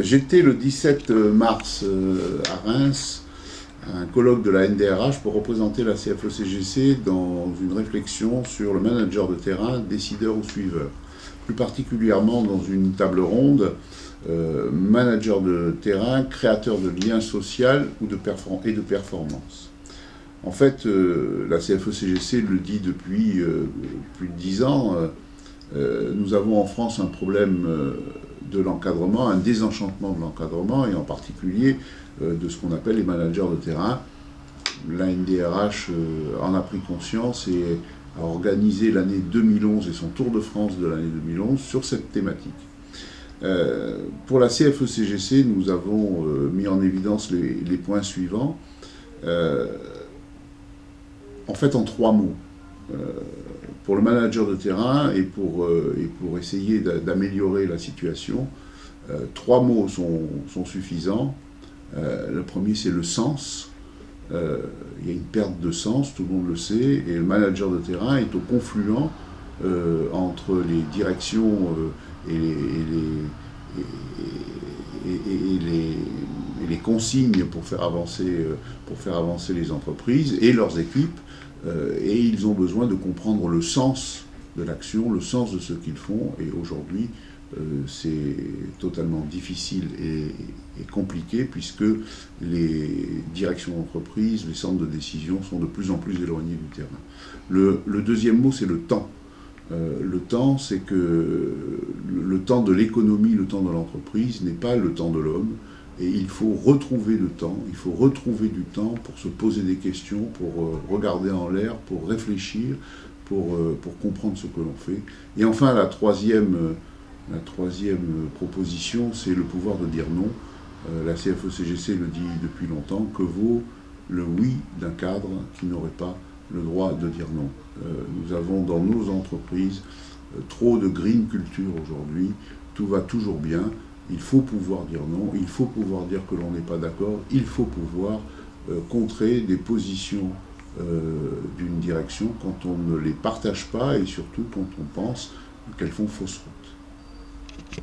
J'étais le 17 mars à Reims à un colloque de la NDRH pour représenter la CFE-CGC dans une réflexion sur le manager de terrain, décideur ou suiveur. Plus particulièrement dans une table ronde, manager de terrain, créateur de liens sociaux ou de performance. En fait, la CFE-CGC le dit depuis plus de 10 ans. Nous avons en France un problème de l'encadrement, un désenchantement de l'encadrement, et en particulier de ce qu'on appelle les managers de terrain. La NDRH en a pris conscience et a organisé l'année 2011 et son Tour de France de l'année 2011 sur cette thématique. Pour la CFE-CGC, nous avons mis en évidence les points suivants. En fait, en 3 mots. Pour le manager de terrain et pour essayer d'améliorer la situation, 3 mots sont suffisants. Le premier, c'est le sens. Il y a une perte de sens, tout le monde le sait, et le manager de terrain est au confluent entre les directions et les consignes pour faire avancer les entreprises et leurs équipes. Et ils ont besoin de comprendre le sens de l'action, le sens de ce qu'ils font. Et aujourd'hui, c'est totalement difficile et compliqué puisque les directions d'entreprise, les centres de décision sont de plus en plus éloignés du terrain. Le deuxième mot, c'est le temps. Le temps, c'est que le temps de l'économie, le temps de l'entreprise n'est pas le temps de l'homme. Et il faut retrouver le temps, il faut retrouver du temps pour se poser des questions, pour regarder en l'air, pour réfléchir, pour comprendre ce que l'on fait. Et enfin, la troisième proposition, c'est le pouvoir de dire non. La CFE-CGC le dit depuis longtemps, que vaut le oui d'un cadre qui n'aurait pas le droit de dire non. Nous avons dans nos entreprises trop de green culture aujourd'hui, tout va toujours bien. Il faut pouvoir dire non, il faut pouvoir dire que l'on n'est pas d'accord, il faut pouvoir contrer des positions d'une direction quand on ne les partage pas et surtout quand on pense qu'elles font fausse route.